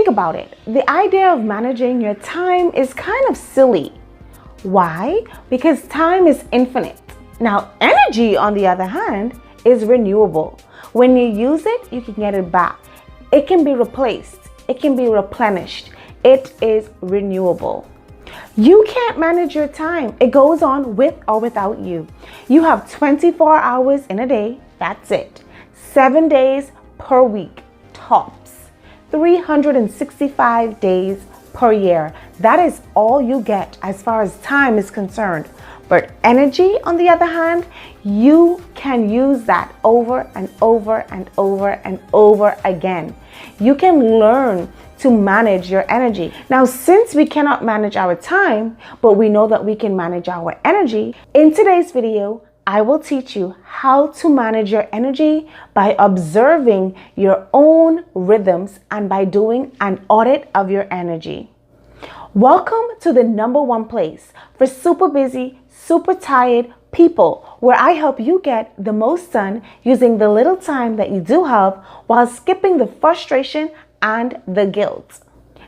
think about it. The idea of managing your time is kind of silly. Why? Because time is infinite. Now, energy, on the other hand, is renewable. When you use it, you can get it back. It can be replaced. It can be replenished. It is renewable. You can't manage your time. It goes on with or without you. You have 24 hours in a day. That's it. 7 days per week, tops. 365 days per year. That is all you get as far as time is concerned. But energy, on the other hand, you can use that over and over and over and over again. You can learn to manage your energy. Now, since we cannot manage our time, but we know that we can manage our energy, in today's video, I will teach you how to manage your energy by observing your own rhythms and by doing an audit of your energy. Welcome to the #1 place for super busy, super tired people, where I help you get the most done using the little time that you do have while skipping the frustration and the guilt.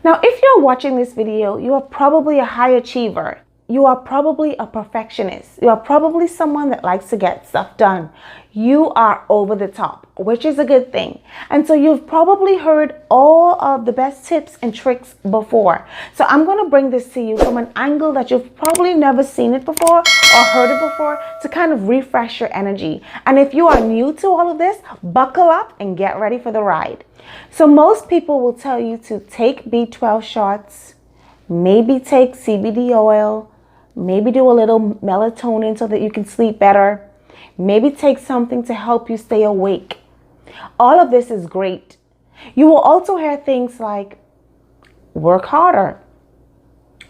Now, if you're watching this video, you are probably a high achiever. You are probably a perfectionist. You are probably someone that likes to get stuff done. You are over the top, which is a good thing. And so you've probably heard all of the best tips and tricks before. So I'm going to bring this to you from an angle that you've probably never seen it before or heard it before, to kind of refresh your energy. And if you are new to all of this, buckle up and get ready for the ride. So most people will tell you to take B12 shots, maybe take CBD oil, maybe do a little melatonin so that you can sleep better. Maybe take something to help you stay awake. All of this is great. You will also hear things like work harder,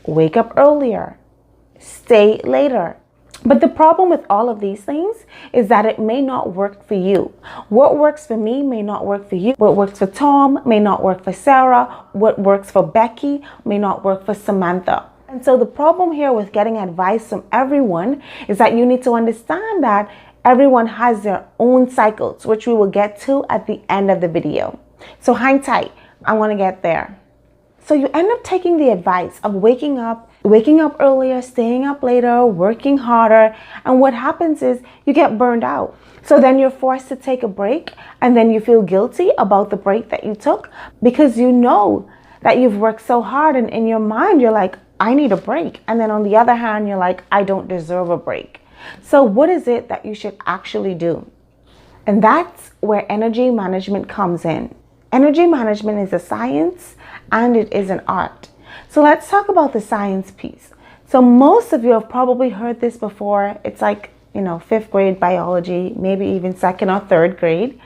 wake up earlier, stay later. But the problem with all of these things is that it may not work for you. What works for me may not work for you. What works for Tom may not work for Sarah. What works for Becky may not work for Samantha. And so the problem here with getting advice from everyone is that you need to understand that everyone has their own cycles, which we will get to at the end of the video. So hang tight. I want to get there. So you end up taking the advice of waking up earlier, staying up later, working harder. And what happens is you get burned out. So then you're forced to take a break, and then you feel guilty about the break that you took because you know that you've worked so hard, and in your mind, you're like, I need a break. And then on the other hand, you're like, I don't deserve a break. So what is it that you should actually do? And that's where energy management comes in. Energy management is a science and it is an art. So let's talk about the science piece. So most of you have probably heard this before. It's like, 5th grade biology, maybe even 2nd or 3rd grade.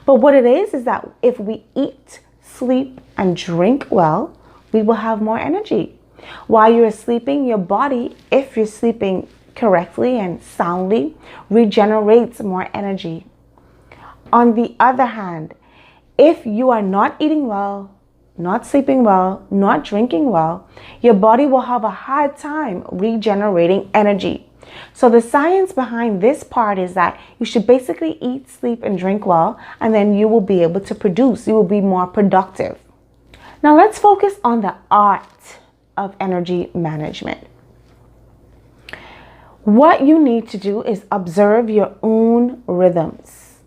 But what it is that if we eat, sleep, and drink well, we will have more energy. While you're sleeping, your body, if you're sleeping correctly and soundly, regenerates more energy. On the other hand, if you are not eating well, not sleeping well, not drinking well, your body will have a hard time regenerating energy. So the science behind this part is that you should basically eat, sleep, and drink well, and then you will be able to produce. You will be more productive. Now let's focus on the art of energy management. What you need to do is observe your own rhythms.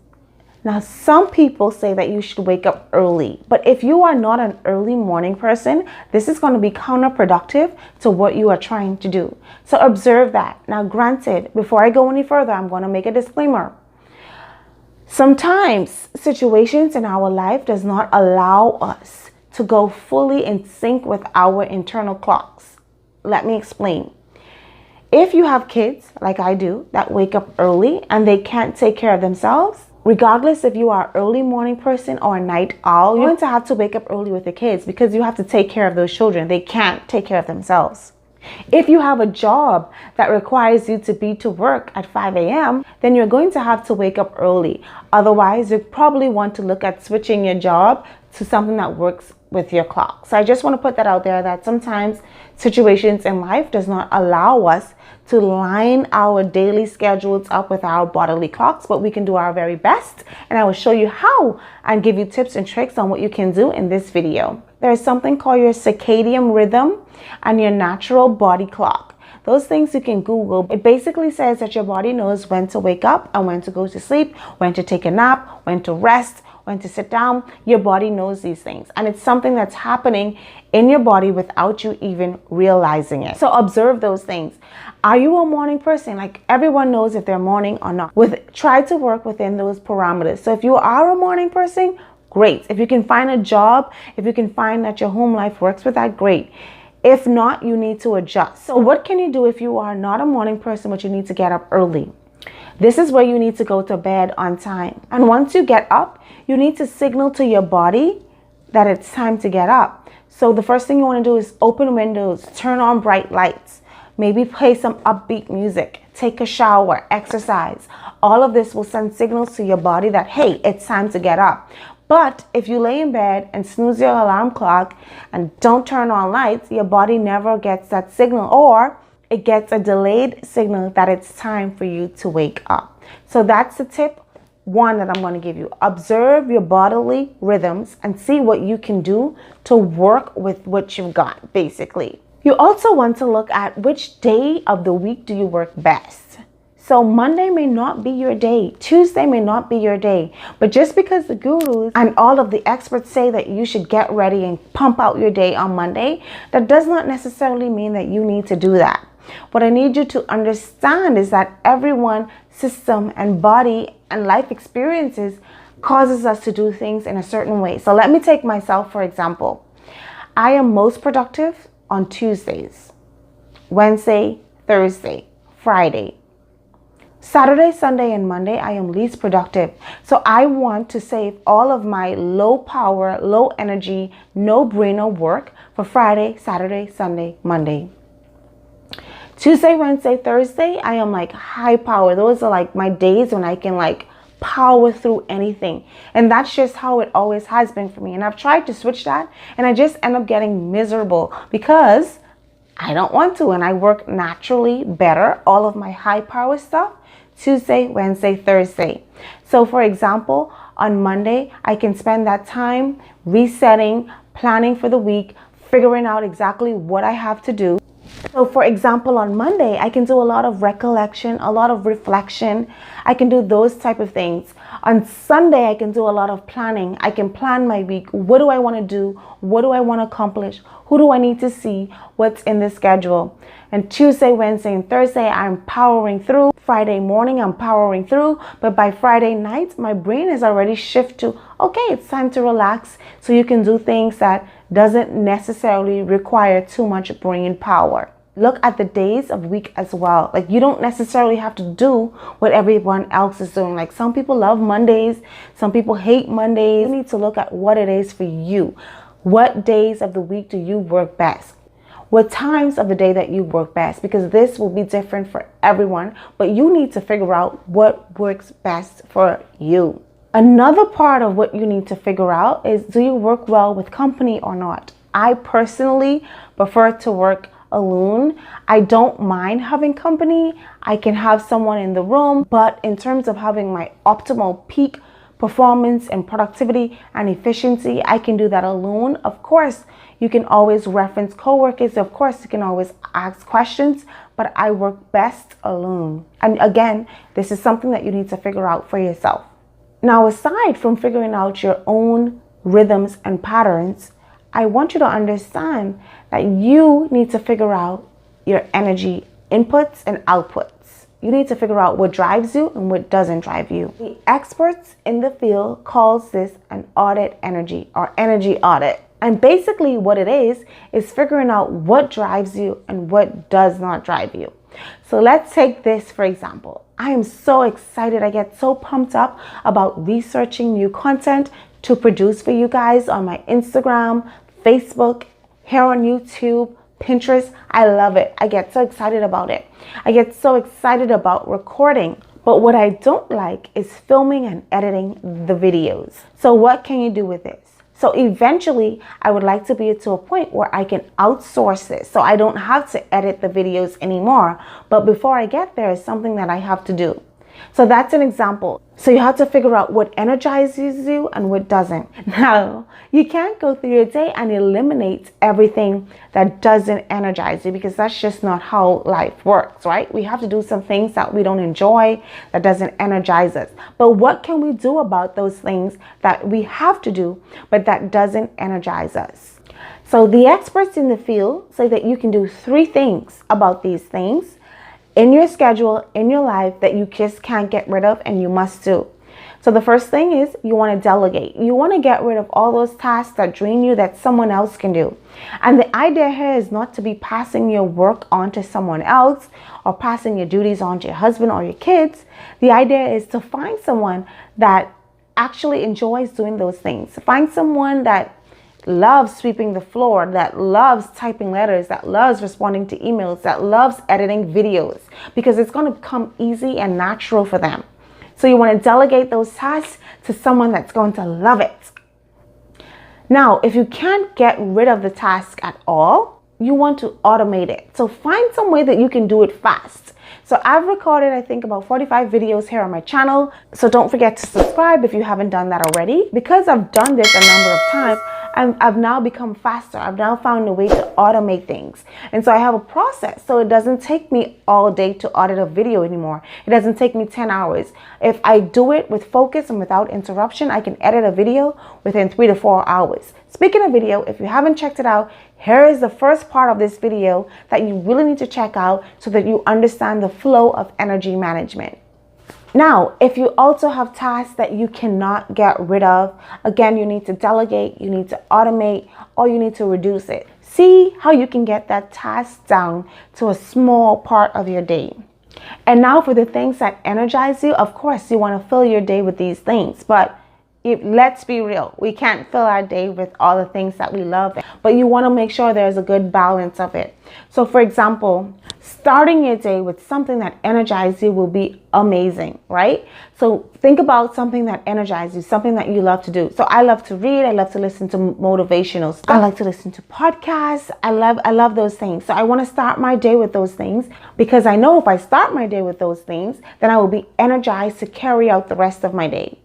Now, some people say that you should wake up early, but if you are not an early morning person, this is going to be counterproductive to what you are trying to do. So observe that. Now, granted, before I go any further, I'm going to make a disclaimer. Sometimes situations in our life does not allow us to go fully in sync with our internal clocks. Let me explain. If you have kids, like I do, that wake up early and they can't take care of themselves, regardless if you are an early morning person or a night owl, you're going to have to wake up early with the kids because you have to take care of those children. They can't take care of themselves. If you have a job that requires you to be to work at 5 a.m., then you're going to have to wake up early. Otherwise, you probably want to look at switching your job to something that works with your clock. So I just want to put that out there, that sometimes situations in life does not allow us to line our daily schedules up with our bodily clocks, but we can do our very best. And I will show you how and give you tips and tricks on what you can do in this video. There is something called your circadian rhythm and your natural body clock. Those things you can Google. It basically says that your body knows when to wake up and when to go to sleep, when to take a nap, when to rest, when to sit down. Your body knows these things, and it's something that's happening in your body without you even realizing it. So observe those things. Are you a morning person? Like, everyone knows if they're morning or not. Try to work within those parameters. So if you are a morning person, great. If you can find a job, if you can find that your home life works with that, great. If not, you need to adjust. So what can you do if you are not a morning person, but you need to get up early? This is where you need to go to bed on time. And once you get up, you need to signal to your body that it's time to get up. So the first thing you want to do is open windows, turn on bright lights, maybe play some upbeat music, take a shower, exercise. All of this will send signals to your body that, hey, it's time to get up. But if you lay in bed and snooze your alarm clock and don't turn on lights, your body never gets that signal, or it gets a delayed signal that it's time for you to wake up. So that's the tip one that I'm going to give you. Observe your bodily rhythms and see what you can do to work with what you've got, basically. You also want to look at which day of the week do you work best. So Monday may not be your day. Tuesday may not be your day. But just because the gurus and all of the experts say that you should get ready and pump out your day on Monday, that does not necessarily mean that you need to do that. What I need you to understand is that everyone's system and body and life experiences causes us to do things in a certain way. So let me take myself, for example. I am most productive on Tuesdays, Wednesday, Thursday, Friday. Saturday, Sunday, and Monday, I am least productive. So I want to save all of my low power, low energy, no-brainer work for Friday, Saturday, Sunday, Monday. Tuesday, Wednesday, Thursday, I am like high power. Those are like my days when I can like power through anything. And that's just how it always has been for me. And I've tried to switch that, and I just end up getting miserable because I don't want to. And I work naturally better, all of my high power stuff, Tuesday, Wednesday, Thursday. So for example, on Monday, I can spend that time resetting, planning for the week, figuring out exactly what I have to do. So for example, on Monday, I can do a lot of recollection, a lot of reflection. I can do those type of things. On Sunday, I can do a lot of planning. I can plan my week. What do I want to do? What do I want to accomplish? Who do I need to see? What's in the schedule? And Tuesday, Wednesday, and Thursday, I'm powering through. Friday morning, I'm powering through. But by Friday night, my brain has already shifted to, okay, it's time to relax. So you can do things that doesn't necessarily require too much brain power. Look at the days of week as well. Like, you don't necessarily have to do what everyone else is doing. Like, some people love Mondays, some people hate Mondays. You need to look at what it is for you. What days of the week do you work best? What times of the day that you work best? Because this will be different for everyone, but you need to figure out what works best for you. Another part of what you need to figure out is, do you work well with company or not? I personally prefer to work alone. I don't mind having company. I can have someone in the room, but in terms of having my optimal peak performance and productivity and efficiency, I can do that alone. Of course, you can always reference coworkers. Of course, you can always ask questions, but I work best alone. And again, this is something that you need to figure out for yourself. Now, aside from figuring out your own rhythms and patterns, I want you to understand that you need to figure out your energy inputs and outputs. You need to figure out what drives you and what doesn't drive you. The experts in the field calls this an audit energy, or energy audit. And basically what it is figuring out what drives you and what does not drive you. So let's take this for example. I am so excited. I get so pumped up about researching new content to produce for you guys on my Instagram, Facebook, here on YouTube, Pinterest. I love it. I get so excited about it. I get so excited about recording. But what I don't like is filming and editing the videos. So what can you do with this? So eventually, I would like to be to a point where I can outsource this. So I don't have to edit the videos anymore. But before I get there, it's something that I have to do. So that's an example. So you have to figure out what energizes you and what doesn't. Now, you can't go through your day and eliminate everything that doesn't energize you, because that's just not how life works, right? We have to do some things that we don't enjoy, that doesn't energize us. But what can we do about those things that we have to do, but that doesn't energize us? So the experts in the field say that you can do 3 things about these things in your schedule, in your life, that you just can't get rid of and you must do. So the first thing is you want to delegate. You want to get rid of all those tasks that drain you that someone else can do. And the idea here is not to be passing your work on to someone else or passing your duties on to your husband or your kids. The idea is to find someone that actually enjoys doing those things. Find someone that loves sweeping the floor, that loves typing letters, that loves responding to emails, that loves editing videos, because it's going to come easy and natural for them. So you want to delegate those tasks to someone that's going to love it. Now, if you can't get rid of the task at all, you want to automate it. So find some way that you can do it fast. So I've recorded, I think, about 45 videos here on my channel. So don't forget to subscribe if you haven't done that already. Because I've done this a number of times, I've now become faster. I've now found a way to automate things. And so I have a process. So it doesn't take me all day to audit a video anymore. It doesn't take me 10 hours. If I do it with focus and without interruption, I can edit a video within 3 to 4 hours. Speaking of video, if you haven't checked it out, here is the first part of this video that you really need to check out so that you understand the flow of energy management. Now, if you also have tasks that you cannot get rid of, again, you need to delegate, you need to automate, or you need to reduce it. See how you can get that task down to a small part of your day. And now for the things that energize you, of course, you want to fill your day with these things, but let's be real. We can't fill our day with all the things that we love, but you want to make sure there's a good balance of it. So for example, starting your day with something that energizes you will be amazing, right? So think about something that energizes you, something that you love to do. So I love to read. I love to listen to motivational stuff. I like to listen to podcasts. I love those things. So I want to start my day with those things, because I know if I start my day with those things, then I will be energized to carry out the rest of my day.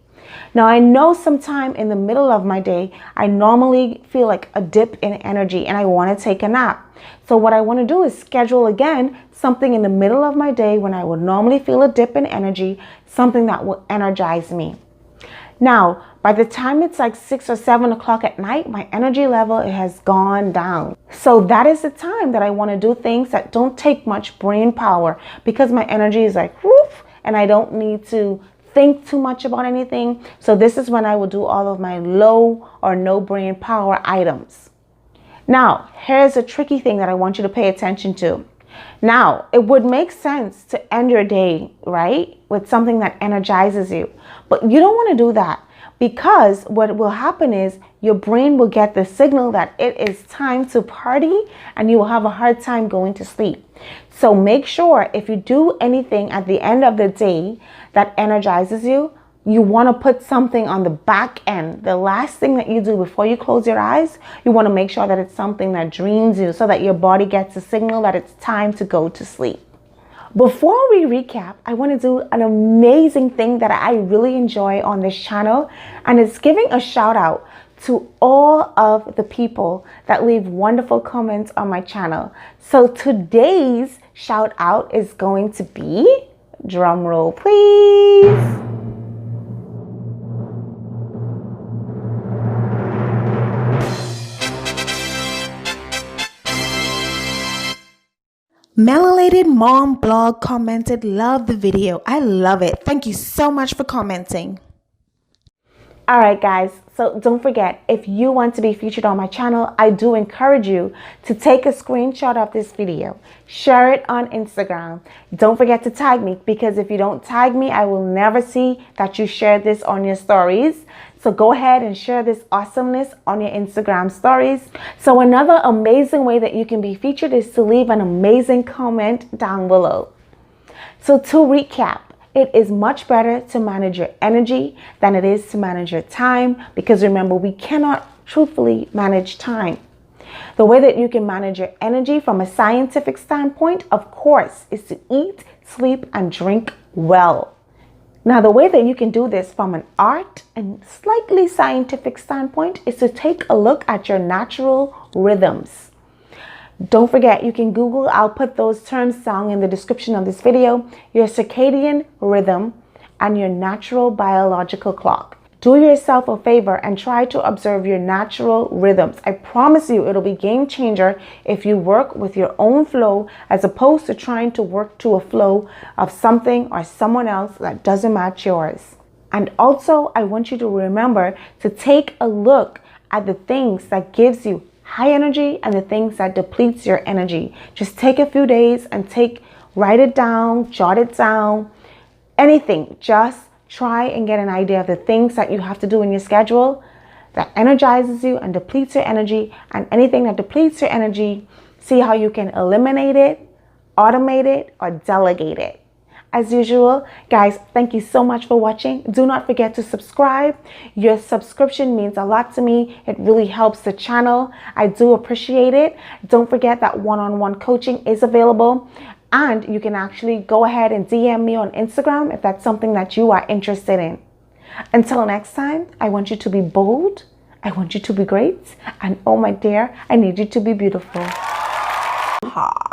Now, I know sometime in the middle of my day, I normally feel like a dip in energy and I want to take a nap. So what I want to do is schedule again something in the middle of my day when I would normally feel a dip in energy, something that will energize me. Now, by the time it's like 6 or 7 o'clock at night, my energy level has gone down. So that is the time that I want to do things that don't take much brain power, because my energy is like woof, and I don't need to think too much about anything. So this is when I will do all of my low or no brain power items. Now, here's a tricky thing that I want you to pay attention to. Now, it would make sense to end your day, right, with something that energizes you. But you don't want to do that, because what will happen is your brain will get the signal that it is time to party and you will have a hard time going to sleep. So make sure if you do anything at the end of the day that energizes you, you want to put something on the back end. The last thing that you do before you close your eyes, you want to make sure that it's something that dreams you, so that your body gets a signal that it's time to go to sleep. Before we recap, I want to do an amazing thing that I really enjoy on this channel, and it's giving a shout out to all of the people that leave wonderful comments on my channel. So today's shout out is going to be, drum roll please, Melanated Mom Blog commented, love the video. I love it. Thank you so much for commenting. All right, guys. So don't forget, if you want to be featured on my channel, I do encourage you to take a screenshot of this video, share it on Instagram. Don't forget to tag me, because if you don't tag me, I will never see that you shared this on your stories. So go ahead and share this awesomeness on your Instagram stories. So another amazing way that you can be featured is to leave an amazing comment down below. So to recap, it is much better to manage your energy than it is to manage your time, because remember, we cannot truthfully manage time. The way that you can manage your energy from a scientific standpoint, of course, is to eat, sleep, and drink well. Now, the way that you can do this from an art and slightly scientific standpoint is to take a look at your natural rhythms. Don't forget, you can Google, I'll put those terms down in the description of this video, your circadian rhythm and your natural biological clock. Do yourself a favor and try to observe your natural rhythms. I promise you it'll be game changer if you work with your own flow as opposed to trying to work to a flow of something or someone else that doesn't match yours. And also, I want you to remember to take a look at the things that gives you high energy and the things that depletes your energy. Just take a few days and write it down, jot it down, anything. Just try and get an idea of the things that you have to do in your schedule that energizes you and depletes your energy, and anything that depletes your energy, see how you can eliminate it, automate it, or delegate it. As usual, guys, thank you so much for watching. Do not forget to subscribe. Your subscription means a lot to me. It really helps the channel. I do appreciate it. Don't forget that one-on-one coaching is available. And you can actually go ahead and DM me on Instagram if that's something that you are interested in. Until next time, I want you to be bold. I want you to be great. And oh my dear, I need you to be beautiful. Ha.